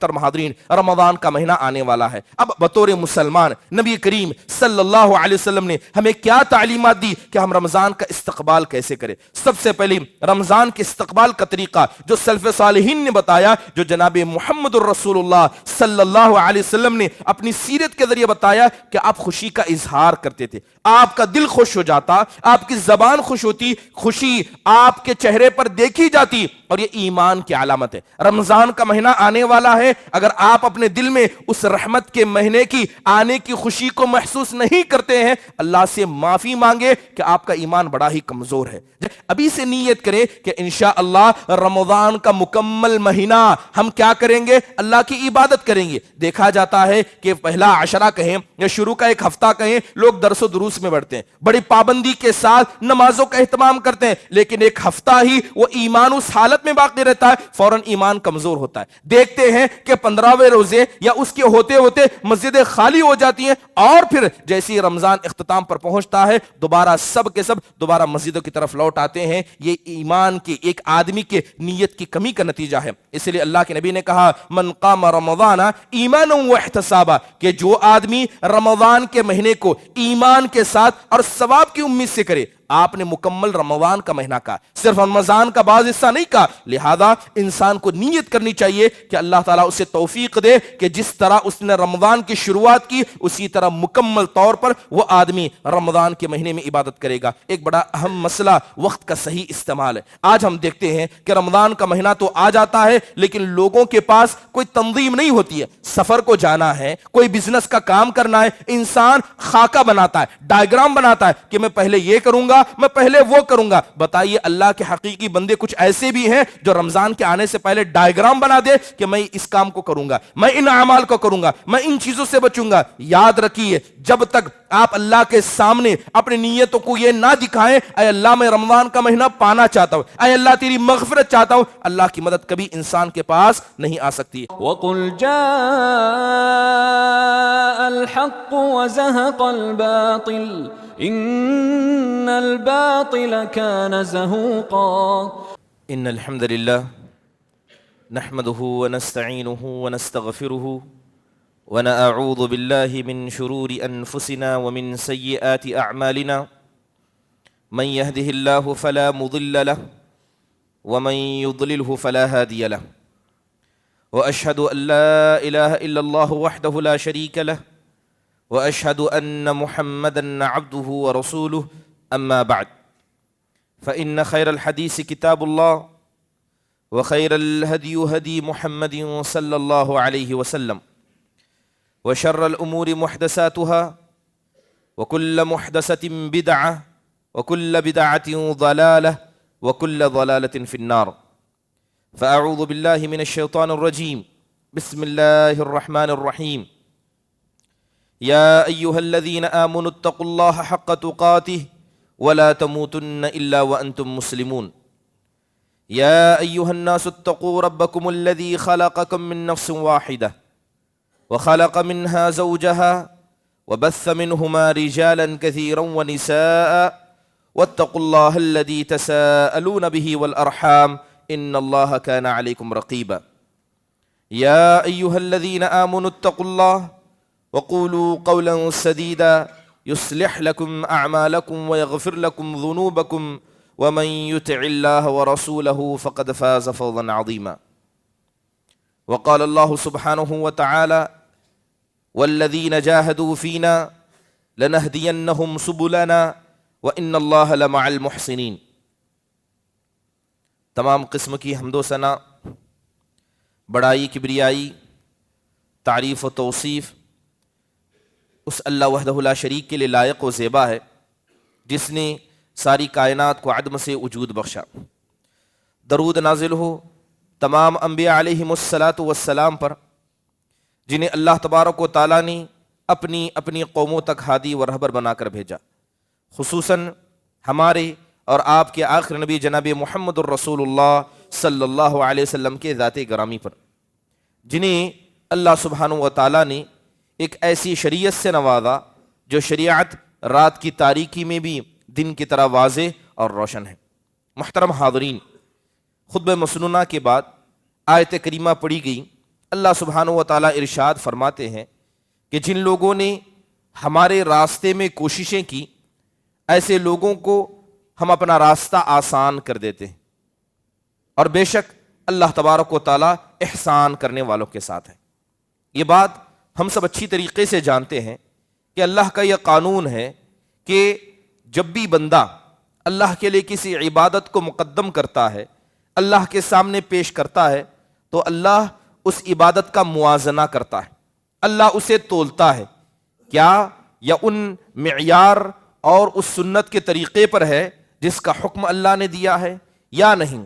حاضرین، رمضان کا مہینہ آنے والا ہے۔ اب بطور مسلمان نبی کریم صلی اللہ علیہ وسلم نے ہمیں کیا تعلیمات دی کہ ہم رمضان کا استقبال کیسے کریں؟ سب سے پہلے رمضان کے استقبال کا طریقہ جو سلف صالحین نے بتایا، جو جناب محمد الرسول اللہ صلی اللہ علیہ وسلم نے اپنی سیرت کے ذریعے بتایا کہ آپ خوشی کا اظہار کرتے تھے، آپ کا دل خوش ہو جاتا، آپ کی زبان خوش ہوتی، خوشی آپ کے چہرے پر دیکھی جاتی، اور یہ ایمان کی علامت ہے۔ رمضان کا مہینہ آنے والا ہے، اگر آپ اپنے دل میں اس رحمت کے مہینے کی آنے کی خوشی کو محسوس نہیں کرتے ہیں، اللہ سے معافی مانگے کہ آپ کا ایمان بڑا ہی کمزور ہے۔ ابھی سے نیت کریں کہ انشاءاللہ رمضان کا مکمل مہینہ ہم کیا کریں گے؟ اللہ کی عبادت کریں گے۔ دیکھا جاتا ہے کہ پہلا عشرہ کہیں یا شروع کا ایک ہفتہ کہیں، لوگ درس و دروس میں بڑھتے ہیں، بڑی پابندی کے ساتھ نمازوں کا اہتمام کرتے ہیں، لیکن ایک ہفتہ ہی وہ ایمان اس حالت میں باقی رہتا ہے، فوراً ایمان کمزور ہوتا ہے۔ دیکھتے ہیں کہ 15ویں روزے یا اس کے ہوتے ہوتے مسجدیں خالی ہو جاتی ہیں، اور پھر جیسی رمضان اختتام پر پہنچتا ہے دوبارہ سب کے سب دوبارہ مسجدوں کی طرف لوٹ آتے ہیں۔ یہ ایمان کے ایک آدمی کے نیت کی کمی کا نتیجہ ہے۔ اس لیے اللہ کے نبی نے کہا من قام رمضان ایمانا واحتسابا، کہ جو آدمی رمضان کے مہینے کو ایمان کے ساتھ اور ثواب کی امید سے کرے۔ آپ نے مکمل رمضان کا مہینہ کہا، صرف رمضان کا بعض حصہ نہیں کہا، لہذا انسان کو نیت کرنی چاہیے کہ اللہ تعالیٰ اسے توفیق دے کہ جس طرح اس نے رمضان کی شروعات کی اسی طرح مکمل طور پر وہ آدمی رمضان کے مہینے میں عبادت کرے گا۔ ایک بڑا اہم مسئلہ وقت کا صحیح استعمال ہے۔ آج ہم دیکھتے ہیں کہ رمضان کا مہینہ تو آ جاتا ہے لیکن لوگوں کے پاس کوئی تنظیم نہیں ہوتی ہے۔ سفر کو جانا ہے، کوئی بزنس کا کام کرنا ہے، انسان خاکہ بناتا ہے، ڈائیگرام بناتا ہے کہ میں پہلے یہ کروں گا، میں پہلے وہ کروں گا۔ بتائیے اللہ کے حقیقی بندے کچھ ایسے بھی ہیں جو رمضان کے آنے سے پہلے ڈائیگرام بنا دے کہ میں اس کام کو کروں گا، میں ان اعمال کو کروں گا، میں ان چیزوں سے بچوں گا۔ یاد رکھیے جب تک آپ اللہ کے سامنے اپنی نیتوں کو یہ نہ دکھائیں اے اللہ میں رمضان کا مہینہ پانا چاہتا ہوں، اے اللہ تیری مغفرت چاہتا ہوں، اللہ کی مدد کبھی انسان کے پاس نہیں آ سکتی۔ وَقُلْ جَاءَ الْحَقُّ وَزَهَقَ الْبَاطِلُ إِنَّ الْبَاطِلَ كَانَ زَهُوقًا۔ ان الحمد للہ نحمده ونستعینه ونستغفره ونعوذ باللہ من شرور انفسنا ومن سیئات اعمالنا من يهده الله فلا مضل له ومن يضلله فلا هادي له واشهد ان لا اله الا الله وحده لا شريك له واشهد ان محمدا عبده ورسوله اما بعد فان خير الحديث كتاب الله وخير الهدي هدي محمد صلى الله عليه وسلم وشر الأمور محدثاتها وكل محدثة بدعة وكل بدعة ضلالة وكل ضلالة في النار فأعوذ بالله من الشيطان الرجيم بسم الله الرحمن الرحيم يا أيها الذين آمنوا اتقوا الله حق تقاته ولا تموتن إلا وأنتم مسلمون يا أيها الناس اتقوا ربكم الذي خلقكم من نفس واحدة وخلق منها زوجها وبث منهما رجالا كثيرا ونساء واتقوا الله الذي تساءلون به والأرحام إن الله كان عليكم رقيبا يا أيها الذين آمنوا اتقوا الله وقولوا قولا سديدا يصلح لكم أعمالكم ويغفر لكم ذنوبكم ومن يطع الله ورسوله فقد فاز فوزا عظيما وقال الله سبحانه وتعالى والذين جاهدوا فينا لنهدينهم سبلنا وإن الله لمع المحسنين۔ تمام قسم کی حمد و ثنا، بڑائی، کبریائی، تعریف و توصیف اس اللہ وحدہ لا شریک کے لیے لائق و زیبا ہے جس نے ساری کائنات کو عدم سے وجود بخشا۔ درود نازل ہو تمام انبیاء علیہم الصلاۃ والسلام پر جنہیں اللہ تبارک و تعالیٰ نے اپنی اپنی قوموں تک ہادی و رہبر بنا کر بھیجا، خصوصاً ہمارے اور آپ کے آخر نبی جناب محمد الرسول اللہ صلی اللہ علیہ وسلم کے ذات گرامی پر، جنہیں اللہ سبحانہ و تعالیٰ نے ایک ایسی شریعت سے نوازا جو شریعت رات کی تاریکی میں بھی دن کی طرح واضح اور روشن ہے۔ محترم حاضرین، خطبہ مسنونہ کے بعد آیت کریمہ پڑھی گئی اللہ سبحانہ و تعالیٰ ارشاد فرماتے ہیں کہ جن لوگوں نے ہمارے راستے میں کوششیں کی ایسے لوگوں کو ہم اپنا راستہ آسان کر دیتے ہیں، اور بے شک اللہ تبارک و تعالیٰ احسان کرنے والوں کے ساتھ ہے۔ یہ بات ہم سب اچھی طریقے سے جانتے ہیں کہ اللہ کا یہ قانون ہے کہ جب بھی بندہ اللہ کے لیے کسی عبادت کو مقدم کرتا ہے، اللہ کے سامنے پیش کرتا ہے، تو اللہ اس عبادت کا موازنہ کرتا ہے، اللہ اسے تولتا ہے، کیا یا ان معیار اور اس سنت کے طریقے پر ہے جس کا حکم اللہ نے دیا ہے یا نہیں۔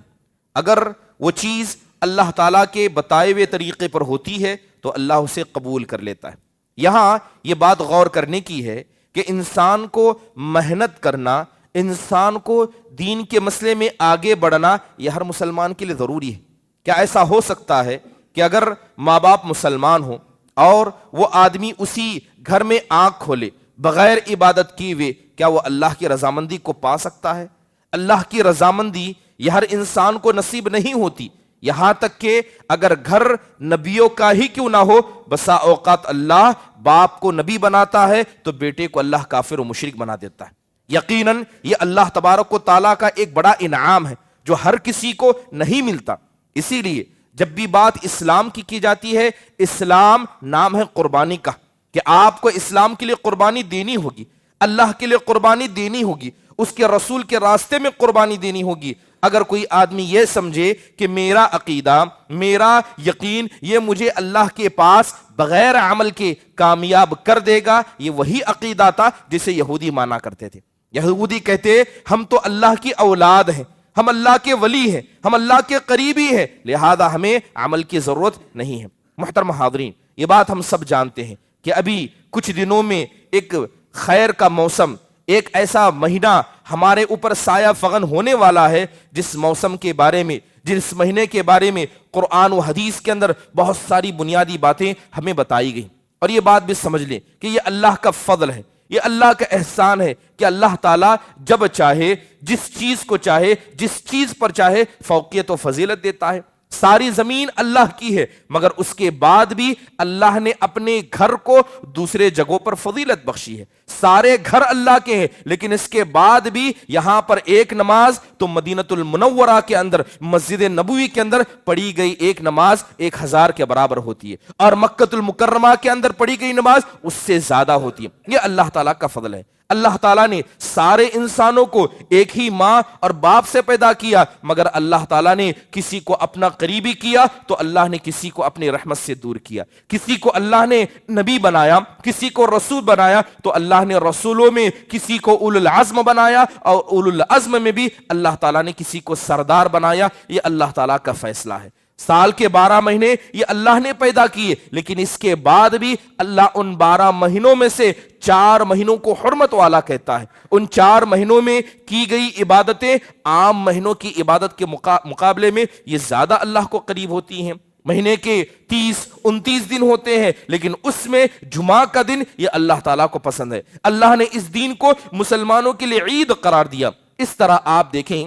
اگر وہ چیز اللہ تعالیٰ کے بتائے ہوئے طریقے پر ہوتی ہے تو اللہ اسے قبول کر لیتا ہے۔ یہاں یہ بات غور کرنے کی ہے کہ انسان کو محنت کرنا، انسان کو دین کے مسئلے میں آگے بڑھنا، یہ ہر مسلمان کے لیے ضروری ہے۔ کیا ایسا ہو سکتا ہے کہ اگر ماں باپ مسلمان ہوں اور وہ آدمی اسی گھر میں آنکھ کھولے بغیر عبادت کیے ہوئے، کیا وہ اللہ کی رضامندی کو پا سکتا ہے؟ اللہ کی رضامندی یہ ہر انسان کو نصیب نہیں ہوتی، یہاں تک کہ اگر گھر نبیوں کا ہی کیوں نہ ہو، بسا اوقات اللہ باپ کو نبی بناتا ہے تو بیٹے کو اللہ کافر و مشرک بنا دیتا ہے۔ یقیناً یہ اللہ تبارک و تعالیٰ کا ایک بڑا انعام ہے جو ہر کسی کو نہیں ملتا۔ اسی لیے جب بھی بات اسلام کی جاتی ہے، اسلام نام ہے قربانی کا، کہ آپ کو اسلام کے لیے قربانی دینی ہوگی، اللہ کے لیے قربانی دینی ہوگی، اس کے رسول کے راستے میں قربانی دینی ہوگی۔ اگر کوئی آدمی یہ سمجھے کہ میرا عقیدہ، میرا یقین یہ مجھے اللہ کے پاس بغیر عمل کے کامیاب کر دے گا، یہ وہی عقیدہ تھا جسے یہودی مانا کرتے تھے۔ یہودی کہتے ہم تو اللہ کی اولاد ہیں، ہم اللہ کے ولی ہیں، ہم اللہ کے قریبی ہیں، لہذا ہمیں عمل کی ضرورت نہیں ہے۔ محترم حاضرین، یہ بات ہم سب جانتے ہیں کہ ابھی کچھ دنوں میں ایک خیر کا موسم، ایک ایسا مہینہ ہمارے اوپر سایہ فغن ہونے والا ہے جس موسم کے بارے میں، جس مہینے کے بارے میں قرآن و حدیث کے اندر بہت ساری بنیادی باتیں ہمیں بتائی گئی۔ اور یہ بات بھی سمجھ لیں کہ یہ اللہ کا فضل ہے، یہ اللہ کا احسان ہے کہ اللہ تعالیٰ جب چاہے، جس چیز کو چاہے، جس چیز پر چاہے فوقیت و فضیلت دیتا ہے۔ ساری زمین اللہ کی ہے، مگر اس کے بعد بھی اللہ نے اپنے گھر کو دوسرے جگہوں پر فضیلت بخشی ہے۔ سارے گھر اللہ کے ہیں، لیکن اس کے بعد بھی یہاں پر ایک نماز تو مدینۃ المنورہ کے اندر، مسجد نبوی کے اندر پڑھی گئی ایک نماز 1000 کے برابر ہوتی ہے، اور مکۃ المکرمہ کے اندر پڑھی گئی نماز اس سے زیادہ ہوتی ہے۔ یہ اللہ تعالیٰ کا فضل ہے۔ اللہ تعالیٰ نے سارے انسانوں کو ایک ہی ماں اور باپ سے پیدا کیا، مگر اللہ تعالیٰ نے کسی کو اپنا قریبی کیا تو اللہ نے کسی کو اپنی رحمت سے دور کیا، کسی کو اللہ نے نبی بنایا، کسی کو رسول بنایا تو اللہ نے رسولوں میں کسی کو اولو العزم بنایا، اور اولو العزم میں بھی اللہ تعالیٰ نے کسی کو سردار بنایا۔ یہ اللہ تعالیٰ کا فیصلہ ہے۔ سال کے 12 مہینے یہ اللہ نے پیدا کیے، لیکن اس کے بعد بھی اللہ ان 12 مہینوں میں سے 4 مہینوں کو حرمت والا کہتا ہے۔ ان 4 مہینوں میں کی گئی عبادتیں عام مہینوں کی عبادت کے مقابلے میں یہ زیادہ اللہ کو قریب ہوتی ہیں۔ مہینے کے 30-29 دن ہوتے ہیں، لیکن اس میں جمعہ کا دن یہ اللہ تعالیٰ کو پسند ہے۔ اللہ نے اس دن کو مسلمانوں کے لیے عید قرار دیا۔ اس طرح آپ دیکھیں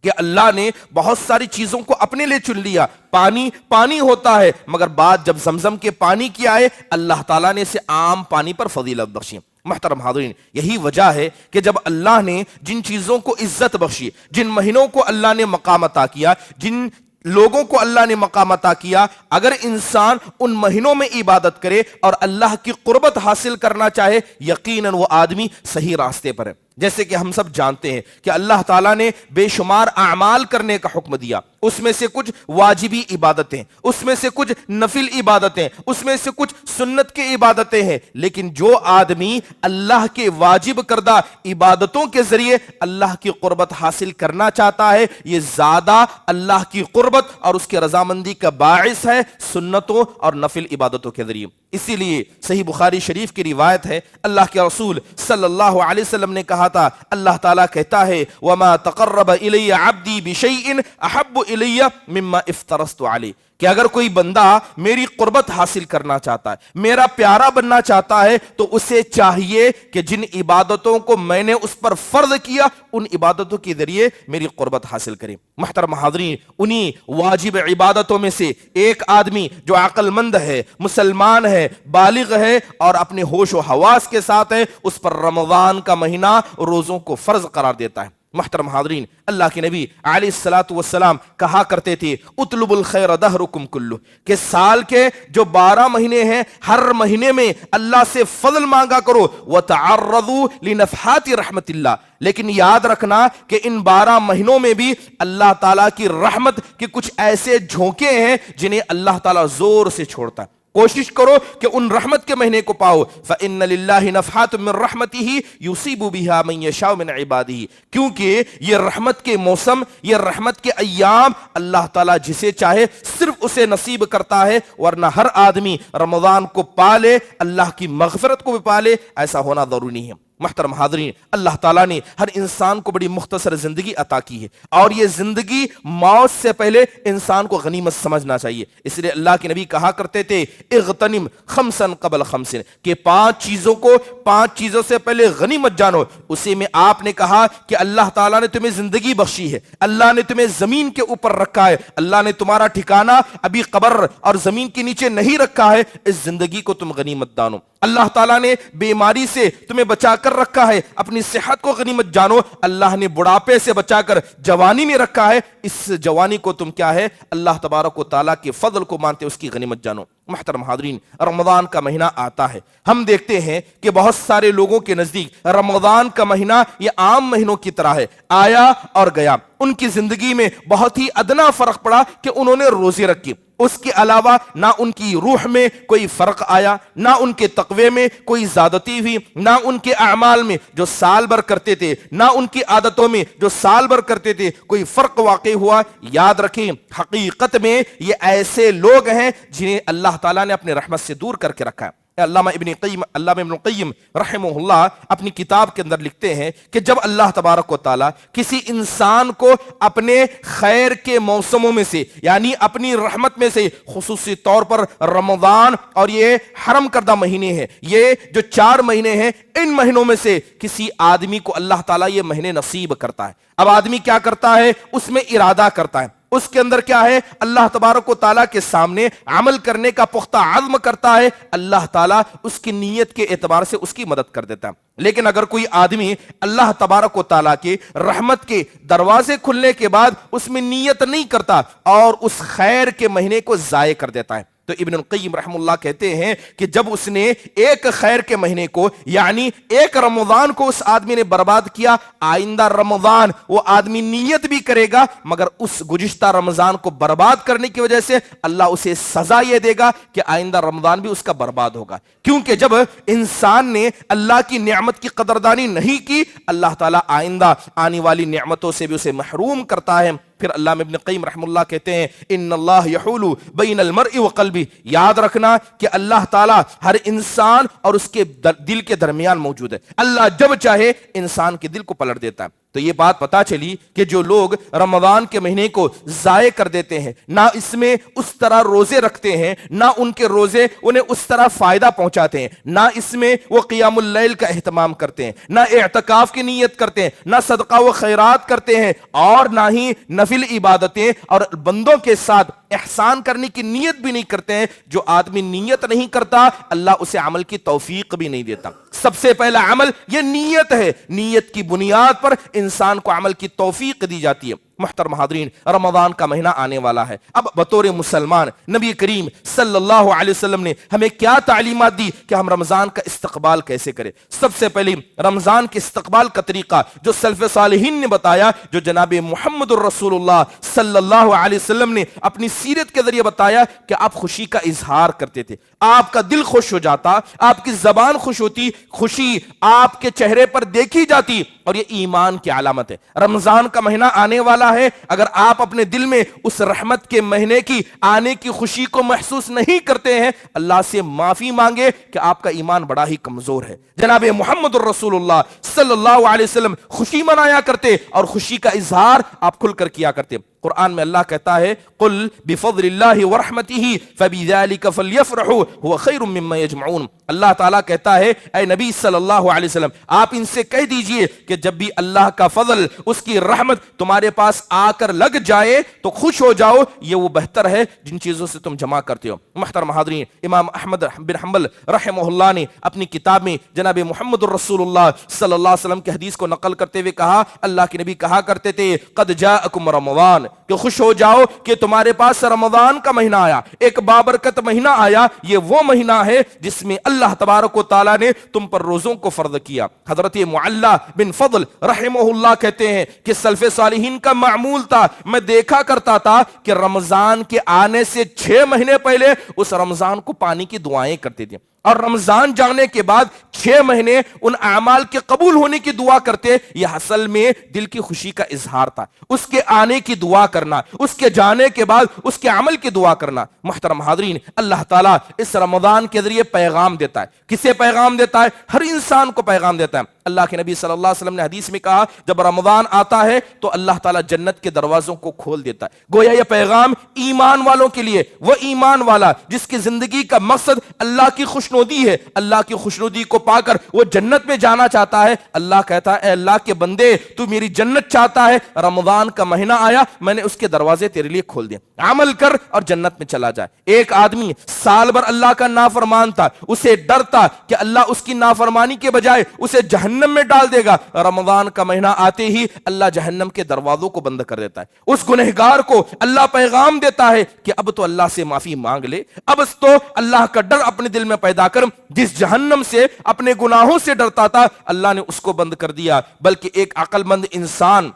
کہ اللہ نے بہت ساری چیزوں کو اپنے لیے چن لیا۔ پانی ہوتا ہے، مگر بات جب زمزم کے پانی کی آئے، اللہ تعالیٰ نے اسے عام پانی پر فضیلت بخشی۔ محترم حاضرین، یہی وجہ ہے کہ جب اللہ نے جن چیزوں کو عزت بخشی، جن مہینوں کو اللہ نے مقام عطا کیا، جن لوگوں کو اللہ نے مقام عطا کیا، اگر انسان ان مہینوں میں عبادت کرے اور اللہ کی قربت حاصل کرنا چاہے، یقیناً وہ آدمی صحیح راستے پر ہے۔ جیسے کہ ہم سب جانتے ہیں کہ اللہ تعالیٰ نے بے شمار اعمال کرنے کا حکم دیا، اس میں سے کچھ واجبی عبادتیں، اس میں سے کچھ نفل عبادتیں، اس میں سے کچھ سنت کی عبادتیں ہیں، لیکن جو آدمی اللہ کے واجب کردہ عبادتوں کے ذریعے اللہ کی قربت حاصل کرنا چاہتا ہے، یہ زیادہ اللہ کی قربت اور اس کی رضامندی کا باعث ہے سنتوں اور نفل عبادتوں کے ذریعے۔ اسی لیے صحیح بخاری شریف کی روایت ہے، اللہ کے رسول صلی اللہ علیہ وسلم نے کہا تھا، اللہ تعالیٰ کہتا ہے وَمَا تَقَرَّبَ إِلَيَّ عَبْدِي بِشَيْءٍ أَحَبُّ إِلَيَّ مِمَّا افْتَرَضْتُ عَلَيْهِ، کہ اگر کوئی بندہ میری قربت حاصل کرنا چاہتا ہے، میرا پیارا بننا چاہتا ہے، تو اسے چاہیے کہ جن عبادتوں کو میں نے اس پر فرض کیا ان عبادتوں کے ذریعے میری قربت حاصل کرے۔ محترم حاضرین، انہی واجب عبادتوں میں سے ایک آدمی جو عقل مند ہے، مسلمان ہے، بالغ ہے اور اپنے ہوش و حواس کے ساتھ ہے، اس پر رمضان کا مہینہ روزوں کو فرض قرار دیتا ہے۔ محترم حاضرین، اللہ کے نبی علیہ الصلوۃ والسلام کہا کرتے تھے اطلب الخیر دہرکم کلہ، کہ سال کے جو 12 مہینے ہیں ہر مہینے میں اللہ سے فضل مانگا کرو، وتعرضوا لنفحات رحمت اللہ، لیکن یاد رکھنا کہ ان 12 مہینوں میں بھی اللہ تعالیٰ کی رحمت کے کچھ ایسے جھونکے ہیں جنہیں اللہ تعالیٰ زور سے چھوڑتا ہے۔ کوشش کرو کہ ان رحمت کے مہینے کو پاؤ۔ فَإِنَّ لِلَّهِ نَفْحَاتٌ مِّن رَحْمَتِهِ يُصِيبُ بِهَا مَن يَشَاءُ مِنْ عِبَادِهِ، کیونکہ یہ رحمت کے موسم، یہ رحمت کے ایام اللہ تعالیٰ جسے چاہے صرف اسے نصیب کرتا ہے، ورنہ ہر آدمی رمضان کو پالے، اللہ کی مغفرت کو بھی پالے، ایسا ہونا ضروری ہے۔ محترم حاضرین، اللہ تعالیٰ نے ہر انسان کو بڑی مختصر زندگی عطا کی ہے، اور یہ زندگی موت سے پہلے انسان کو غنیمت سمجھنا چاہیے۔ اس لیے اللہ کے نبی کہا کرتے تھے اغتنم خمسا قبل خمس، کہ 5 چیزوں سے پہلے غنیمت جانو۔ اسی میں آپ نے کہا کہ اللہ تعالیٰ نے تمہیں زندگی بخشی ہے، اللہ نے تمہیں زمین کے اوپر رکھا ہے، اللہ نے تمہارا ٹھکانہ ابھی قبر اور زمین کے نیچے نہیں رکھا ہے، اس زندگی کو تم غنیمت جانو۔ اللہ تعالیٰ نے بیماری سے تمہیں بچا کر رکھا ہے، اپنی صحت کو غنیمت جانو۔ اللہ نے بڑھاپے سے بچا کر جوانی میں رکھا ہے، اس جوانی کو تم کیا ہے اللہ تبارک و تعالیٰ کے فضل کو مانتے اس کی غنیمت جانو۔ محترم حاضرین، رمضان کا مہینہ آتا ہے، ہم دیکھتے ہیں کہ بہت سارے لوگوں کے نزدیک رمضان کا مہینہ یہ عام مہینوں کی طرح ہے، آیا اور گیا۔ ان کی زندگی میں بہت ہی ادنا فرق پڑا کہ انہوں نے روزے رکھی، اس کے علاوہ نہ ان کی روح میں کوئی فرق آیا، نہ ان کے تقوی میں کوئی زیادتی ہوئی، نہ ان کے اعمال میں جو سال بھر کرتے تھے، نہ ان کی عادتوں میں جو سال بھر کرتے تھے کوئی فرق واقع ہوا۔ یاد رکھیں، حقیقت میں یہ ایسے لوگ ہیں جنہیں اللہ تعالیٰ نے اپنے رحمت سے دور کر کے رکھا ہے۔ علامہ ابن قیم رحمہ اللہ اپنی کتاب کے اندر لکھتے ہیں کہ جب اللہ تبارک و تعالیٰ کسی انسان کو اپنے خیر کے موسموں میں سے، یعنی اپنی رحمت میں سے، خصوصی طور پر رمضان اور یہ حرم کردہ مہینے ہیں، یہ جو 4 مہینے ہیں، ان مہینوں میں سے کسی آدمی کو اللہ تعالیٰ یہ مہینے نصیب کرتا ہے، اب آدمی کیا کرتا ہے؟ اس میں ارادہ کرتا ہے، اس کے اندر کیا ہے؟ اللہ تبارک و تعالیٰ کے سامنے عمل کرنے کا پختہ عزم کرتا ہے، اللہ تعالیٰ اس کی نیت کے اعتبار سے اس کی مدد کر دیتا ہے۔ لیکن اگر کوئی آدمی اللہ تبارک و تعالیٰ کے رحمت کے دروازے کھلنے کے بعد اس میں نیت نہیں کرتا اور اس خیر کے مہینے کو ضائع کر دیتا ہے، تو ابن القیم رحم اللہ کہتے ہیں کہ جب اس نے ایک خیر کے مہینے کو، یعنی ایک رمضان کو اس آدمی نے برباد کیا، آئندہ رمضان وہ آدمی نیت بھی کرے گا مگر اس گزشتہ رمضان کو برباد کرنے کی وجہ سے اللہ اسے سزا یہ دے گا کہ آئندہ رمضان بھی اس کا برباد ہوگا، کیونکہ جب انسان نے اللہ کی نعمت کی قدردانی نہیں کی، اللہ تعالیٰ آئندہ آنے والی نعمتوں سے بھی اسے محروم کرتا ہے۔ پھر علامہ ابن قیم رحم اللہ کہتے ہیں ان اللہ یحول بین المرء وقلبہ، یاد رکھنا کہ اللہ تعالیٰ ہر انسان اور اس کے دل کے درمیان موجود ہے، اللہ جب چاہے انسان کے دل کو پلٹ دیتا ہے۔ تو یہ بات پتا چلی کہ جو لوگ رمضان کے مہینے کو ضائع کر دیتے ہیں، نہ اس میں اس طرح روزے رکھتے ہیں، نہ ان کے روزے انہیں اس طرح فائدہ پہنچاتے ہیں، نہ اس میں وہ قیام اللیل کا اہتمام کرتے ہیں، نہ اعتکاف کی نیت کرتے ہیں، نہ صدقہ و خیرات کرتے ہیں، اور نہ ہی نفل عبادتیں اور بندوں کے ساتھ احسان کرنے کی نیت بھی نہیں کرتے ہیں، جو آدمی نیت نہیں کرتا اللہ اسے عمل کی توفیق بھی نہیں دیتا۔ سب سے پہلا عمل یہ نیت ہے، نیت کی بنیاد پر انسان کو عمل کی توفیق دی جاتی ہے۔ محترم حاضرین، رمضان کا مہینہ آنے والا ہے، اب بطور مسلمان نبی کریم صلی اللہ علیہ وسلم نے ہمیں کیا تعلیمات دی کہ ہم رمضان کا استقبال کیسے کریں؟ سب سے پہلے رمضان کے استقبال کا طریقہ جو سلف صالحین نے بتایا، جو جناب محمد الرسول اللہ صلی اللہ علیہ وسلم نے اپنی سیرت کے ذریعے بتایا کہ آپ خوشی کا اظہار کرتے تھے، آپ کا دل خوش ہو جاتا، آپ کی زبان خوش ہوتی، خوشی آپ کے چہرے پر دیکھی جاتی، اور یہ ایمان کی علامت ہے۔ رمضان کا مہینہ آنے والا ہے، اگر آپ اپنے دل میں اس رحمت کے مہینے کی آنے کی خوشی کو محسوس نہیں کرتے ہیں، اللہ سے معافی مانگے کہ آپ کا ایمان بڑا ہی کمزور ہے۔ جناب محمد الرسول اللہ صلی اللہ علیہ وسلم خوشی منایا کرتے اور خوشی کا اظہار آپ کھل کر کیا کرتے۔ قرآن میں اللہ کہتا ہے قل بفضل اللہ ورحمتہ فبذلک فلیفرحوا هو خیر مما یجمعون. اللہ تعالیٰ کہتا ہے اے نبی صلی اللہ علیہ وسلم آپ ان سے کہہ دیجئے کہ جب بھی اللہ کا فضل اس کی رحمت تمہارے پاس آ کر لگ جائے تو خوش ہو جاؤ، یہ وہ بہتر ہے جن چیزوں سے تم جمع کرتے ہو. محترم حاضرین، امام احمد بن حنبل رحمہ اللہ نے اپنی کتاب میں جناب محمد الرسول اللہ صلی اللہ علیہ وسلم کی حدیث کو نقل کرتے ہوئے کہا اللہ کے نبی کہا کرتے تھے قد جاءکم رمضان، کہ خوش ہو جاؤ کہ تمہارے پاس رمضان کا مہینہ آیا، ایک بابرکت مہینہ آیا. یہ وہ مہینہ ہے جس میں اللہ تبارک و تعالیٰ نے تم پر روزوں کو فرض کیا. حضرت معلّہ بن فضل رحمہ اللہ کہتے ہیں کہ سلف صالحین کا معمول تھا، میں دیکھا کرتا تھا کہ رمضان کے آنے سے 6 مہینے پہلے اس رمضان کو پانے کی دعائیں کرتے تھے، اور رمضان جانے کے بعد 6 مہینے ان اعمال کے قبول ہونے کی دعا کرتے. یہ اصل میں دل کی خوشی کا اظہار تھا، اس کے آنے کی دعا کرنا، اس کے جانے کے بعد اس کے عمل کی دعا کرنا. محترم حاضرین، اللہ تعالیٰ اس رمضان کے ذریعے پیغام دیتا ہے. کسے پیغام دیتا ہے؟ ہر انسان کو پیغام دیتا ہے. اللہ کے نبی صلی اللہ علیہ وسلم نے حدیث میں کہا جب رمضان آتا ہے تو اللہ تعالیٰ جنت کے دروازوں کو کھول دیتا ہے. گویا یہ پیغام ایمان والوں کے لیے، وہ ایمان والا جس کی زندگی کا مقصد اللہ کی خوشنودی ہے، اللہ کی خوشنودی کو پا کر وہ جنت میں جانا چاہتا ہے. اللہ کہتا ہے اے اللہ کے بندے تو میری جنت چاہتا ہے، رمضان کا مہینہ آیا میں نے اس کے دروازے تیرے لیے کھول دیے، عمل کر اور جنت میں چلا جائے. ایک آدمی سال بھر اللہ کا نافرمان تھا، اسے ڈر تھا کہ اللہ اس کی نافرمانی کے بجائے اسے جہنم میں ڈال دے گا. رمضان کا مہینہ آتے ہی اللہ جہنم کے دروازوں کو بند کر دیتا ہے. اس گنہگار کو اللہ پیغام دیتا ہے کہ اب تو اللہ سے معافی مانگ لے، اب تو اللہ کا ڈر اپنے دل میں پیدا کر. جس جہنم سے اپنے گناہوں سے ڈرتا تھا اللہ نے اس کو بند کر دیا. بلکہ ایک عقل مند انسان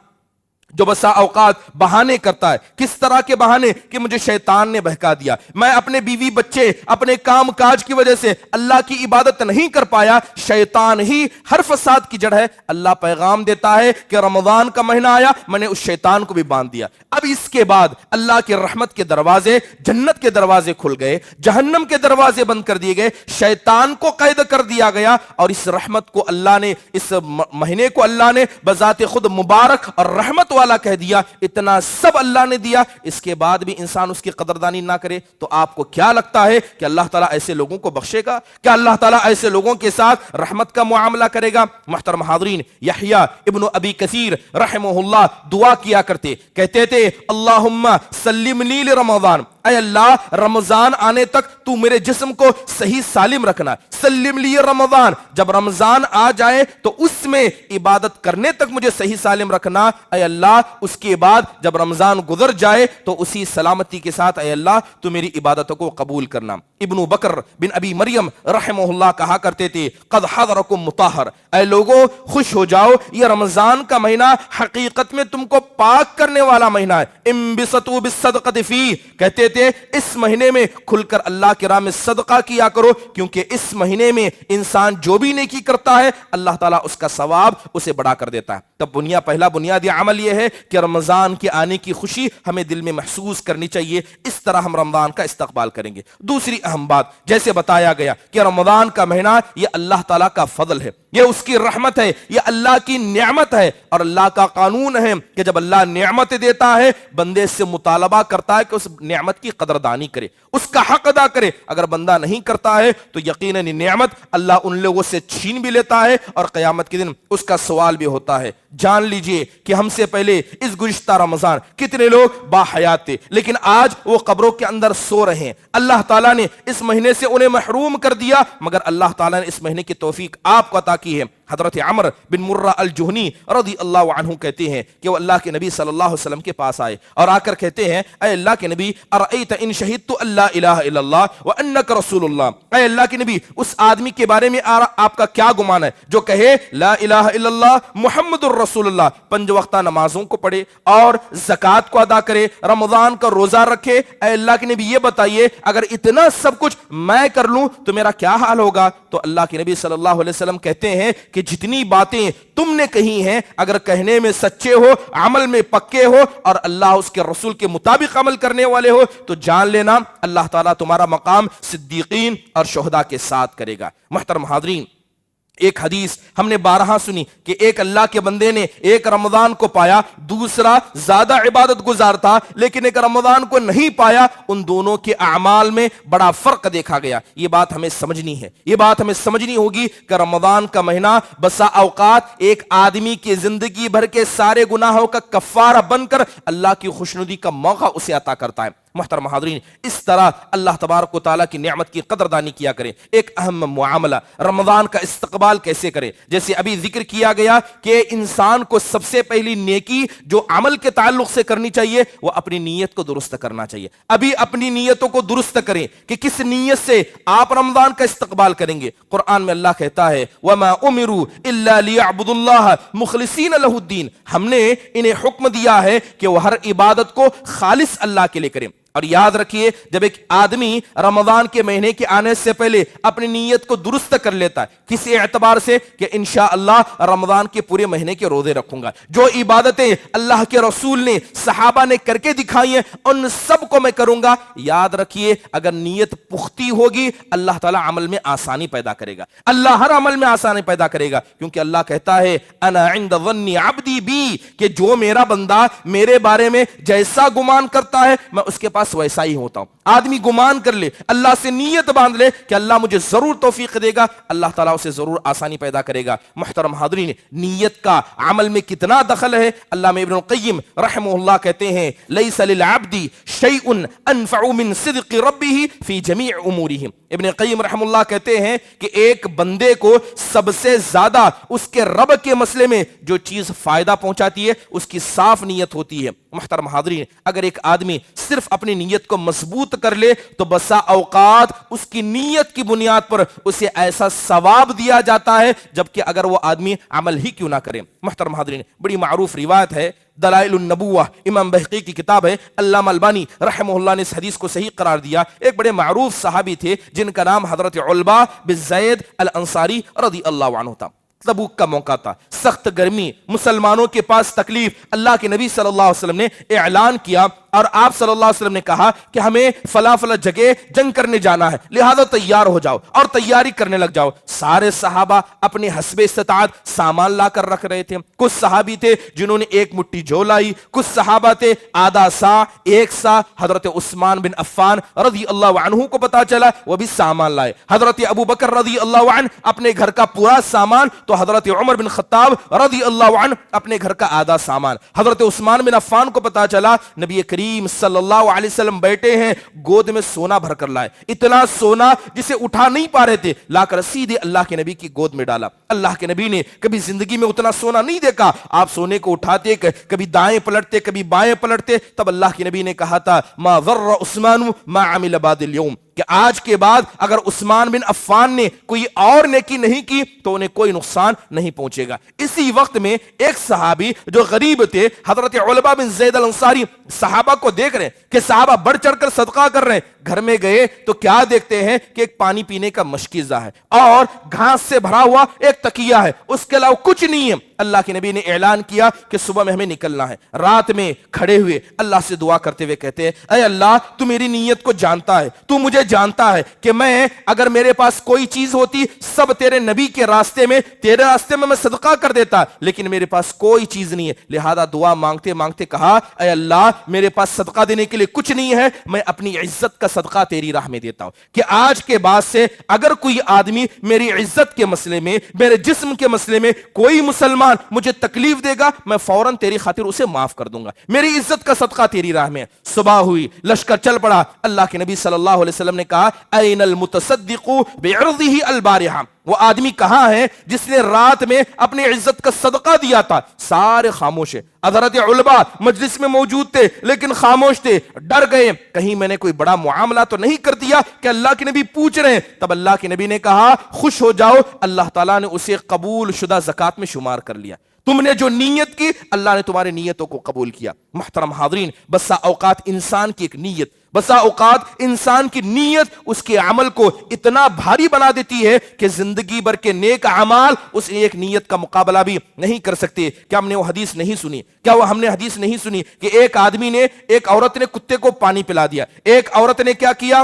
جو بسا اوقات بہانے کرتا ہے، کس طرح کے بہانے کہ مجھے شیطان نے بہکا دیا، میں اپنے بیوی بچے اپنے کام کاج کی وجہ سے اللہ کی عبادت نہیں کر پایا، شیطان ہی ہر فساد کی جڑ ہے. اللہ پیغام دیتا ہے کہ رمضان کا مہینہ آیا میں نے اس شیطان کو بھی باندھ دیا. اب اس کے بعد اللہ کے رحمت کے دروازے، جنت کے دروازے کھل گئے، جہنم کے دروازے بند کر دیے گئے، شیطان کو قید کر دیا گیا. اور اس رحمت کو اللہ نے، اس مہینے کو اللہ نے بذات خود مبارک اور رحمت والا کہہ دیا. اتنا سب اللہ نے دیا، اس کے بعد بھی انسان اس کی قدردانی نہ کرے تو آپ کو کیا لگتا ہے کہ اللہ تعالیٰ ایسے لوگوں کو بخشے گا؟ کیا اللہ تعالیٰ ایسے لوگوں کے ساتھ رحمت کا معاملہ کرے گا؟ محترم حاضرین، یحییٰ ابن ابی کثیر رحمہ اللہ دعا کیا کرتے، کہتے تھے اللہم سلم لی لرمضان، اے اللہ رمضان آنے تک تو میرے جسم کو صحیح سالم رکھنا. سلم لی رمضان، جب رمضان آ جائے تو اس میں عبادت کرنے تک مجھے صحیح سالم رکھنا اے اللہ. اس کے بعد جب رمضان گزر جائے تو اسی سلامتی کے ساتھ اے اللہ تو میری عبادتوں کو قبول کرنا. ابن بکر بن ابی مریم رحمہ اللہ کہا کرتے تھے قد حضرکم مطہر، اے لوگوں خوش ہو جاؤ، یہ رمضان کا مہینہ حقیقت میں تم کو پاک کرنے والا مہینہ ہے. انبسطوا بالصدقۃ فیہ، کہتے تھے اس مہینے میں کھل کر اللہ کی راہ میں صدقہ کیا کرو، کیونکہ اس مہینے میں انسان جو بھی نیکی کرتا ہے اللہ تعالیٰ اس کا ثواب اسے بڑھا کر دیتا ہے. تب پہلا بنیادی عمل یہ ہے کہ رمضان کے آنے کی خوشی ہمیں دل میں محسوس کرنی چاہیے. اس طرح ہم رمضان کا استقبال کریں گے. دوسری اہم بات، جیسے بتایا گیا کہ رمضان کا مہینہ یہ اللہ تعالیٰ کا فضل ہے، یہ اس کی رحمت ہے، یہ اللہ کی نعمت ہے. اور اللہ کا قانون ہے کہ جب اللہ نعمت دیتا ہے بندے سے مطالبہ کرتا ہے کہ اس نعمت کی قدردانی کرے، اس کا حق ادا کرے. اگر بندہ نہیں کرتا ہے تو یقیناً نعمت اللہ ان لوگوں سے چھین بھی لیتا ہے اور قیامت کے دن اس کا سوال بھی ہوتا ہے. جان لیجئے کہ ہم سے پہلے اس گزشتہ رمضان کتنے لوگ باحیات تھے لیکن آج وہ قبروں کے اندر سو رہے ہیں. اللہ تعالیٰ نے اس مہینے سے انہیں محروم کر دیا، مگر اللہ تعالیٰ نے اس مہینے کی توفیق آپ کو عطا کی ہے. حضرت عمر بن مرہ الجہنی رضی اللہ عنہ کہتے ہیں کہ وہ اللہ کے نبی صلی اللہ علیہ وسلم کے پاس آئے اور آ کر کہتے ہیں اے اللہ کے نبی ارأیت ان شہدت ان لا الہ الا اللہ وانک رسول اللہ، اے اللہ کے نبی اس آدمی کے بارے میں آپ کا کیا گمان ہے جو کہے لا الہ الا اللہ محمد الرسول اللہ، 5 وقتہ نمازوں کو پڑھے اور زکوٰۃ کو ادا کرے، رمضان کا روزہ رکھے. اے اللہ کے نبی یہ بتائیے اگر اتنا سب کچھ میں کر لوں تو میرا کیا حال ہوگا؟ تو اللہ کے نبی صلی اللہ علیہ وسلم کہتے ہیں کہ جتنی باتیں تم نے کہی ہیں اگر کہنے میں سچے ہو، عمل میں پکے ہو اور اللہ اس کے رسول کے مطابق عمل کرنے والے ہو تو جان لینا اللہ تعالیٰ تمہارا مقام صدیقین اور شہداء کے ساتھ کرے گا. محترم حاضرین، ایک حدیث ہم نے بارہا سنی کہ ایک اللہ کے بندے نے ایک رمضان کو پایا، دوسرا زیادہ عبادت گزار تھا لیکن ایک رمضان کو نہیں پایا، ان دونوں کے اعمال میں بڑا فرق دیکھا گیا۔ یہ بات ہمیں سمجھنی ہے، یہ بات ہمیں سمجھنی ہوگی کہ رمضان کا مہینہ بسا اوقات ایک آدمی کی زندگی بھر کے سارے گناہوں کا کفارہ بن کر اللہ کی خوشنودی کا موقع اسے عطا کرتا ہے۔ محترم حاضرین، اس طرح اللہ تبارک و تعالیٰ کی نعمت کی قدردانی کیا کریں۔ ایک اہم معاملہ رمضان کا استقبال کیسے کریں، جیسے ابھی ذکر کیا گیا کہ انسان کو سب سے پہلی نیکی جو عمل کے تعلق سے کرنی چاہیے وہ اپنی نیت کو درست کرنا چاہیے۔ ابھی اپنی نیتوں کو درست کریں کہ کس نیت سے آپ رمضان کا استقبال کریں گے۔ قرآن میں اللہ کہتا ہے وَمَا أُمِرُوا إِلَّا لِيَعْبُدُوا اللَّهَ مُخْلِصِينَ لَهُ الدِّينَ، ہم نے انہیں حکم دیا ہے کہ وہ ہر عبادت کو خالص اللہ کے لیے کریں۔ اور یاد رکھیے، جب ایک آدمی رمضان کے مہینے کے آنے سے پہلے اپنی نیت کو درست کر لیتا ہے کسی اعتبار سے کہ انشاءاللہ رمضان کے پورے مہینے کے روزے رکھوں گا، جو عبادتیں اللہ کے رسول نے صحابہ نے کر کے دکھائی ہیں ان سب کو میں کروں گا، یاد رکھیے اگر نیت پختی ہوگی اللہ تعالیٰ عمل میں آسانی پیدا کرے گا، اللہ ہر عمل میں آسانی پیدا کرے گا، کیونکہ اللہ کہتا ہے انا عند ظن عبدی بی، کہ جو میرا بندہ میرے بارے میں جیسا گمان کرتا ہے میں اس کے پاس ویسا ہی ہوتا ہوں۔ آدمی گمان کر لے، اللہ سے نیت باندھ لے کہ اللہ مجھے ضرور توفیق دے گا، اللہ تعالیٰ اسے ضرور آسانی پیدا کرے گا۔ محترم حاضرین، نیت کا عمل میں کتنا دخل ہے، علامہ ابن القیم رحمہ اللہ کہتے ہیں لیس للعبد شیء انفع من صدق ربہ فی جمیع امورہ۔ ابن قیم رحمہ اللہ کہتے ہیں کہ ایک بندے کو سب سے زیادہ اس کے رب کے مسئلے میں جو چیز فائدہ پہنچاتی ہے اس کی صاف نیت ہوتی ہے۔ محترم حاضرین، اگر ایک آدمی صرف اپنی نیت کو مضبوط کر لے تو بسا اوقات اس کی نیت کی بنیاد پر اسے ایسا ثواب دیا جاتا ہے جبکہ اگر وہ آدمی عمل ہی کیوں نہ کرے۔ محترم حاضرین، بڑی معروف روایت ہے، دلائل النبوہ، امام بہقی کی کتاب ہے، علامہ البانی رحمہ اللہ نے اس حدیث کو صحیح قرار دیا۔ ایک بڑے معروف صحابی تھے جن کا نام حضرت علبہ بن زید الانصاری رضی اللہ عنہ تھا۔ تبوک کا موقع تھا، سخت گرمی، مسلمانوں کے پاس تکلیف، اللہ کے نبی صلی اللہ علیہ وسلم نے اعلان کیا اور آپ صلی اللہ علیہ وسلم نے کہا کہ ہمیں فلاں فلاں جگہ جنگ کرنے جانا ہے، لہذا تیار ہو جاؤ اور تیاری کرنے لگ جاؤ۔ سارے صحابہ اپنے حسب استطاعت سامان لا کر رکھ رہے تھے، کچھ صحابی تھے جنہوں نے ایک مٹھی جو لائی، کچھ صحابہ تھے آدھا سا، ایک سا۔ حضرت عثمان بن عفان رضی اللہ عنہ کو پتا چلا، وہ بھی سامان لائے۔ حضرت ابو بکر رضی اللہ عنہ اپنے گھر کا پورا سامان، تو حضرت عمر بن خطاب رضی اللہ عنہ اپنے گھر کا آدھا سامان۔ حضرت عثمان بن عفان کو پتا چلا نبی کریم صلی اللہ علیہ وسلم بیٹھے ہیں، گود میں سونا بھر کر لائے، اتنا سونا جسے اٹھا نہیں پا رہے تھے، لا کر سیدھے اللہ کے نبی کی گود میں ڈالا۔ اللہ کے نبی نے کبھی زندگی میں اتنا سونا نہیں دیکھا، آپ سونے کو اٹھاتے کبھی دائیں پلٹتے کبھی بائیں پلٹتے، تب اللہ کے نبی نے کہا تھا ما ضر عثمان ما عمل بعد اليوم، کہ آج کے بعد اگر عثمان بن عفان نے کوئی اور نیکی نہیں کی تو انہیں کوئی نقصان نہیں پہنچے گا۔ اسی وقت میں ایک صحابی جو غریب تھے، حضرت علبہ بن زید الانصاری، صحابہ کو دیکھ رہے ہیں کہ صحابہ بڑھ چڑھ کر صدقہ کر رہے ہیں، گھر میں گئے تو کیا دیکھتے ہیں کہ ایک پانی پینے کا مشکیزہ ہے اور گھاس سے بھرا ہوا ایک تکیہ ہے، اس کے علاوہ کچھ نہیں ہے۔ اللہ کے نبی نے اعلان کیا کہ صبح میں ہمیں نکلنا ہے۔ رات میں کھڑے ہوئے اللہ سے دعا کرتے ہوئے کہتے ہیں اے اللہ، تو میری نیت کو جانتا ہے، تو مجھے جانتا ہے کہ میں اگر میرے پاس کوئی چیز ہوتی سب تیرے نبی کے راستے میں، تیرے راستے میں صدقہ کر دیتا، لیکن میرے پاس کوئی چیز نہیں ہے، لہذا دعا مانگتے مانگتے کہا اے اللہ، میرے پاس صدقہ دینے کے لیے کچھ نہیں ہے، میں اپنی عزت کا صدقہ تیری راہ میں دیتا ہوں کہ آج کے بعد سے اگر کوئی آدمی میری عزت کے مسئلے میں، میرے جسم کے مسئلے میں کوئی مسلمان مجھے تکلیف دے گا، میں فوراً تیری خاطر اسے معاف کر دوں گا، میری عزت کا صدقہ تیری راہ میں۔ صبح ہوئی، لشکر چل پڑا، اللہ کے نبی صلی اللہ علیہ وسلم نے کہا این المتصدق بعرضه البارحہ، وہ آدمی کہاں ہے جس نے رات میں اپنی عزت کا صدقہ دیا تھا؟ سارے خاموش ہیں۔ حضرت علبہ مجلس میں موجود تھے لیکن خاموش تھے، ڈر گئے کہیں میں نے کوئی بڑا معاملہ تو نہیں کر دیا کہ اللہ کے نبی پوچھ رہے ہیں۔ تب اللہ کے نبی نے کہا خوش ہو جاؤ، اللہ تعالیٰ نے اسے قبول شدہ زکوٰۃ میں شمار کر لیا، تم نے جو نیت کی اللہ نے تمہاری نیتوں کو قبول کیا۔ محترم حاضرین، بسا اوقات انسان کی ایک نیت، بسا اوقات انسان کی نیت اس کے عمل کو اتنا بھاری بنا دیتی ہے کہ زندگی بھر کے نیک اعمال اس ایک نیت کا مقابلہ بھی نہیں کر سکتے۔ کیا ہم نے وہ حدیث نہیں سنی؟ کیا وہ ہم نے حدیث نہیں سنی کہ ایک آدمی نے، ایک عورت نے کتے کو پانی پلا دیا، ایک عورت نے کیا کیا،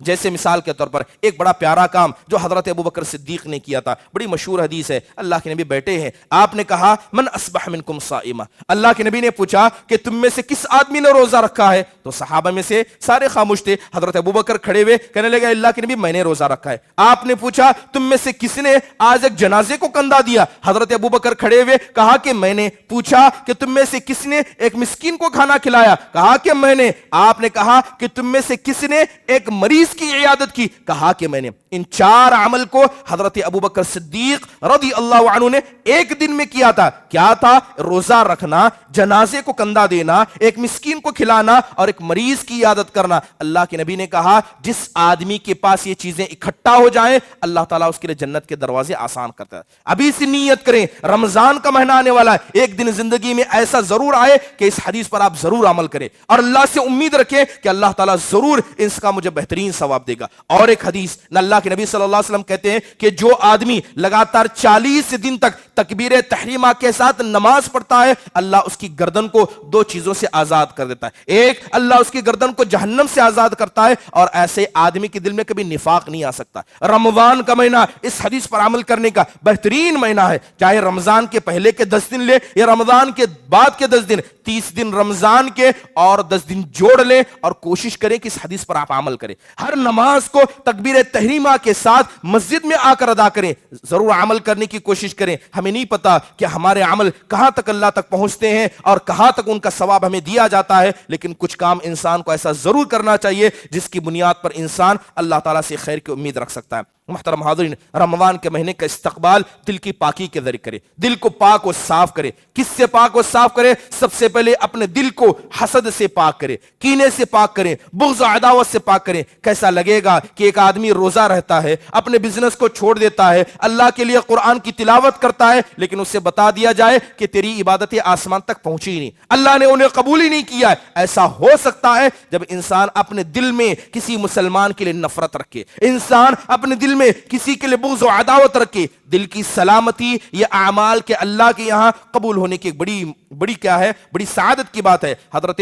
جیسے مثال کے طور پر ایک بڑا پیارا کام جو حضرت ابوبکر صدیق نے کیا تھا, بڑی مشہور حدیث ہے. اللہ کے نبی بیٹھے ہیں, آپ نے کہا من اصبح منکم صائما, اللہ کے نبی نے پوچھا کہ تم میں سے کس آدمی نے روزہ رکھا ہے؟ تو صحابہ میں سے سارے خاموش تھے. حضرت ابوبکر کھڑے ہوئے کہنے لگے اللہ کے نبی میں نے روزہ رکھا ہے. آپ نے پوچھا تم میں سے کس نے آج ایک جنازے کو کندھا دیا؟ حضرت ابوبکر کھڑے ہوئے کہا کہ میں نے. پوچھا کہ تم میں سے کس نے ایک مسکین کو کھانا کھلایا؟ کہا کہ میں نے. آپ نے کہا کہ تم میں سے کس نے ایک مریض کی عیادت کی؟ کہا کہ میں نے. ان 4 عمل کو حضرت ابوبکر صدیق رضی اللہ عنہ نے ایک دن میں کیا تھا. کیا تھا؟ روزہ رکھنا, جنازے کو کندھا دینا, ایک مسکین کو کھلانا اور ایک مریض کی عیادت کرنا. اللہ کے نبی نے کہا جس آدمی کے پاس یہ چیزیں اکٹھا ہو جائیں اللہ تعالیٰ اس کے لیے جنت کے دروازے آسان کرتا ہے. ابھی سے نیت کریں, رمضان کا مہینہ آنے والا ہے, ایک دن زندگی میں ایسا ضرور آئے کہ اس حدیث پر آپ ضرور عمل کریں اور اللہ سے امید رکھیں کہ اللہ تعالیٰ ضرور اس کا مجھے بہترین ثواب دے گا. اور ایک حدیث اللہ کے نبی صلی اللہ علیہ وسلم کہتے ہیں کہ جو آدمی لگاتار 40 دن تک تکبیر تحریمہ کے ساتھ نماز پڑھتا ہے اللہ اس کی گردن کو 2 چیزوں سے آزاد کر دیتا ہے. ایک, اللہ اس کی گردن کو جہنم سے آزاد کرتا ہے, اور ایسے آدمی کے دل میں کبھی نفاق نہیں آ سکتا. رمضان کا مہینہ اس حدیث پر عمل کرنے کا بہترین مہینہ ہے, چاہے رمضان کے پہلے کے 10 دن لے یا رمضان کے بعد کے 10 دن, 30 دن رمضان کے اور 10 دن جوڑ لیں اور کوشش کریں کہ اس حدیث پر آپ عمل کریں. ہر نماز کو تکبیر تحریمہ کے ساتھ مسجد میں آ کر ادا کریں, ضرور عمل کرنے کی کوشش کریں. ہمیں نہیں پتا کہ ہمارے عمل کہاں تک اللہ تک پہنچتے ہیں اور کہاں تک ان کا ثواب ہمیں دیا جاتا ہے, لیکن کچھ کام انسان کو ایسا ضرور کرنا چاہیے جس کی بنیاد پر انسان اللہ تعالیٰ سے خیر کی امید رکھ سکتا ہے. محترم حاضرین, رمضان کے مہینے کا استقبال دل کی پاکی کے ذریعے کرے, دل کو پاک و صاف کرے. کس سے پاک و صاف کرے؟ سب سے پہلے اپنے دل کو حسد سے پاک کرے, کینے سے پاک کرے, بغض و عداوت سے پاک کرے. کیسا لگے گا کہ ایک آدمی روزہ رہتا ہے, اپنے بزنس کو چھوڑ دیتا ہے, اللہ کے لیے قرآن کی تلاوت کرتا ہے, لیکن اس سے بتا دیا جائے کہ تیری عبادتیں آسمان تک پہنچی نہیں, اللہ نے انہیں قبول ہی نہیں کیا ہے. ایسا ہو سکتا ہے جب انسان اپنے دل میں کسی مسلمان کے لیے نفرت رکھے, انسان اپنے دل میں کسی کے لیے بغض و عداوت رکھے. دل کی سلامتی یہ اعمال کے اللہ کے یہاں قبول ہونے کی بڑی کیا ہے, بڑی سعادت کی بات ہے. حضرت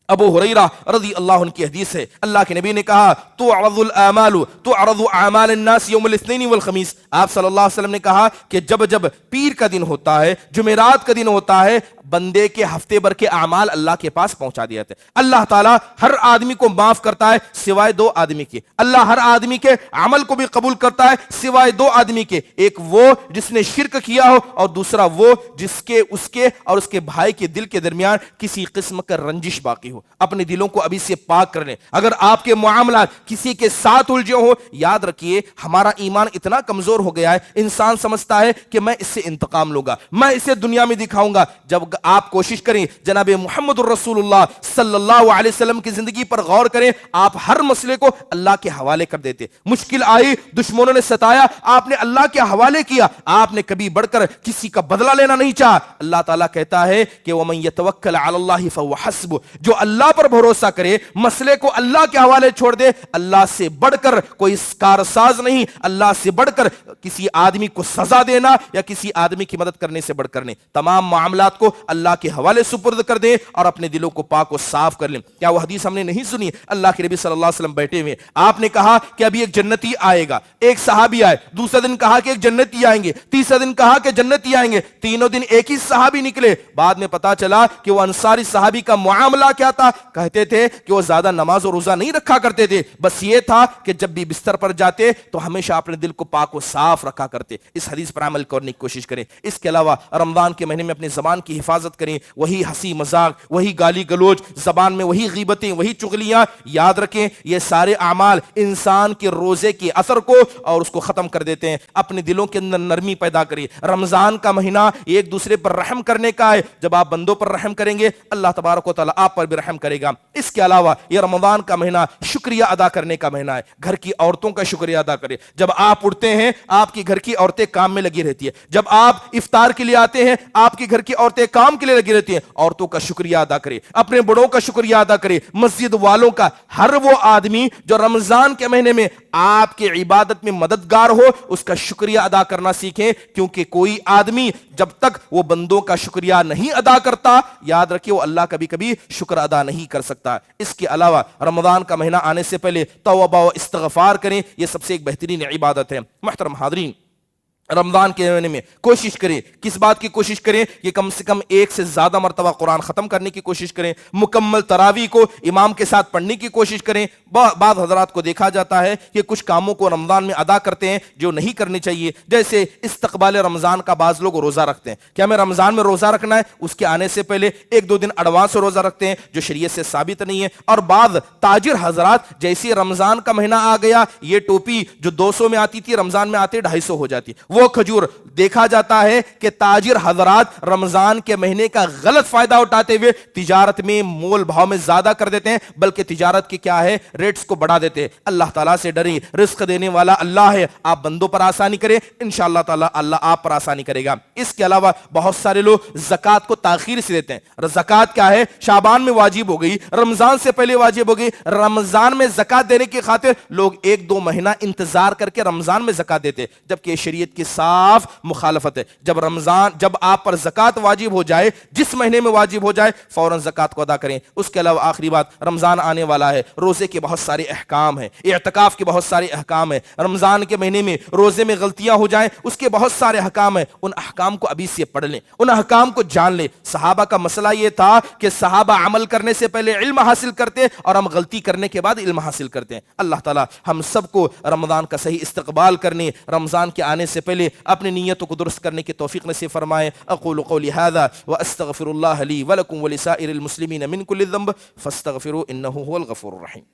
ابو ہریرہ رضی اللہ عنہ کی حدیث ہے, اللہ کے نبی نے کہا تعرض اعمال الناس یوم الاثنین والخمیس. آپ صلی اللہ علیہ وسلم نے کہا کہ جب پیر کا دن ہوتا ہے, جمعرات کا دن ہوتا ہے, بندے کے ہفتے بھر کے اعمال اللہ کے پاس پہنچا دیا جاتے ہیں. اللہ تعالیٰ ہر آدمی کو معاف کرتا ہے سوائے 2 آدمی کے. اللہ ہر آدمی کے عمل کو بھی قبول کرتا ہے سوائے 2 آدمی کے, ایک وہ جس نے شرک کیا ہو اور دوسرا وہ جس کے اس کے اور اس کے بھائی کے دل کے درمیان کسی قسم کا رنجش باقی ہو. اپنے دلوں کو ابھی سے پاک کر لیں. اگر آپ کے معاملات کسی کے ساتھ الجھے ہو, یاد رکھیے ہمارا ایمان اتنا کمزور ہو گیا ہے, انسان سمجھتا ہے کہ میں اس سے انتقام لوں گا, میں اسے دنیا میں دکھاؤں گا. جب آپ کوشش کریں جناب محمد الرسول اللہ صلی اللہ علیہ وسلم کی زندگی پر غور کریں, آپ ہر مسئلے کو اللہ کے حوالے کر دیتے. مشکل آئی, دشمنوں نے ستایا, آپ نے اللہ کے حوالے کیا, آپ نے کبھی بڑھ کر کسی کا بدلہ لینا نہیں چاہا. اللہ تعالیٰ کہتا ہے کہ وَمَن يَتَوَكَّلْ عَلَى اللَّهِ فَهُوَ حَسْبُهُ, جو اللہ پر بھروسہ کرے, مسئلے کو اللہ کے حوالے چھوڑ دے, اللہ سے بڑھ کر کوئی کارساز نہیں, اللہ سے بڑھ کر کسی آدمی کو سزا دینا یا کسی آدمی کی مدد کرنے سے بڑھ کر نہیں. تمام معاملات کو اللہ کے حوالے سپرد کر دیں اور اپنے دلوں کو پاک و صاف کر لیں. کیا وہ حدیث ہم نے نہیں سنی؟ اللہ کے نبی صلی اللہ علیہ وسلم بیٹھے ہوئے, آپ نے کہا کہ ابھی ایک جنتی آئے گا, ایک صحابی آئے, دوسرا دن کہا کہ ایک جنتی آئیں گے, تیسرا دن کہا کہ جنتی آئیں گے, تینوں دن ایک ہی صحابی نکلے. بعد میں پتا چلا کہ وہ انصاری صحابی کا معاملہ کیا تھا. کہتے تھے کہ وہ زیادہ نماز و روزہ نہیں رکھا کرتے تھے, بس یہ تھا کہ جب بھی بستر پر جاتے تو ہمیشہ اپنے دل کو پاک و صاف رکھا کرتے. اس حدیث پر عمل کرنے کی کوشش کریں. اس کے علاوہ رمضان کے مہینے میں اپنی زبان کی حفاظت کریں. وہی ہنسی مذاق, وہی گالی گلوچ, زبان میں وہی غیبتیں, وہی چغلیاں. یاد رکھیں یہ سارے اعمال انسان کے روزے کے اثر کو اور اس کو ختم کر دیتے ہیں. اپنے دلوں کے اندر نرمی پیدا کریں. رمضان کا مہینہ ایک دوسرے پر رحم کرنے کا ہے. جب آپ بندوں پر رحم کریں گے اللہ تبارک و تعالیٰ آپ پر بھی رحم کرے گا. اس کے علاوہ یہ رمضان کا مہینہ شکریہ ادا کرنے کا مہینہ ہے. گھر کی عورتوں کا شکریہ ادا کریں. جب آپ اٹھتے ہیں آپ کی گھر کی عورتیں کام میں لگی رہتی ہے. جب آپ افطار کے لیے آتے ہیں آپ کی گھر کی عورتیں کام کے لیے لگی رہتی ہیں. عورتوں کا شکریہ ادا کریں, اپنے بڑوں کا شکریہ ادا کریں, مسجد والوں کا. ہر وہ آدمی جو رمضان کے مہینے میں آپ کی عبادت میں مددگار ہو اس کا شکریہ ادا کرنا سیکھیں, کیونکہ کوئی آدمی جب تک وہ بندوں کا شکریہ نہیں ادا کرتا یاد رکھیں وہ اللہ کبھی کبھی شکر ادا ادا نہیں کر سکتا۔ اس کے علاوہ رمضان کا مہینہ آنے سے پہلے توبہ و استغفار کریں، یہ سب سے ایک بہترین عبادت ہے۔ محترم حاضرین، رمضان کے مہینے میں کوشش کریں، کس بات کی کوشش کریں کہ کم سے کم 1 سے زیادہ مرتبہ قرآن ختم کرنے کی کوشش کریں، مکمل تراویح کو امام کے ساتھ پڑھنے کی کوشش کریں۔ بعض حضرات کو دیکھا جاتا ہے کہ کچھ کاموں کو رمضان میں ادا کرتے ہیں جو نہیں کرنے چاہیے، جیسے استقبال رمضان کا بعض لوگ روزہ رکھتے ہیں کہ ہمیں رمضان میں روزہ رکھنا ہے، اس کے آنے سے پہلے 1-2 دن ایڈوانس روزہ رکھتے ہیں جو شریعت سے ثابت نہیں ہے۔ اور بعض تاجر حضرات جیسے رمضان کا مہینہ آ گیا، یہ ٹوپی جو 200 میں آتی تھی رمضان میں آتے 250 ہو جاتی، وہ کھجور دیکھا جاتا ہے کہ تاجر حضرات رمضان کے مہینے کا غلط فائدہ اٹھاتے ہوئے تجارت میں مول بھاؤ میں زیادہ کر دیتے ہیں، بلکہ تجارت کی کیا ہے ریٹس کو بڑھا دیتے ہیں۔ اللہ تعالیٰ سے ڈریں، رزق دینے والا اللہ ہے، آپ بندوں پر آسانی کریں، انشاءاللہ تعالیٰ اللہ آپ پر آسانی کرے گا۔ اس کے علاوہ بہت سارے لوگ زکوٰۃ کو تاخیر سے دیتے ہیں۔ زکوٰۃ کیا ہے؟ شعبان میں واجب ہو گئی، رمضان سے پہلے واجب ہو گئی، رمضان میں زکوٰۃ دینے کی خاطر لوگ 1-2 مہینہ انتظار کر کے رمضان میں زکوٰۃ دیتے، جبکہ شریعت کی صاف مخالفت ہے۔ جب آپ پر زکوٰۃ واجب ہو جائے، جس مہینے میں واجب ہو جائے، فوراً زکوٰۃ کو ادا کریں۔ اس کے علاوہ آخری بات، رمضان آنے والا ہے، روزے کے بہت سارے احکام ہیں، اعتکاف کے بہت سارے احکام ہیں۔ رمضان کے مہینے میں روزے میں غلطیاں ہو جائیں، اس کے بہت سارے احکام ہیں، ان احکام کو ابھی سے پڑھ لیں، ان احکام کو جان لیں۔ صحابہ کا مسئلہ یہ تھا کہ صحابہ عمل کرنے سے پہلے علم حاصل کرتے اور ہم غلطی کرنے کے بعد علم حاصل کرتے ہیں۔ اللہ تعالیٰ ہم سب کو رمضان کا صحیح استقبال کرنے، رمضان کے آنے سے پہلے اپنی نیتوں کو درست کرنے کی توفیق نصیب فرمائے۔ اقول قولی ھذا واستغفر اللہ لی ولکم ولسائر المسلمین من کل ذنب فاستغفروا انہ هو الغفور الرحیم۔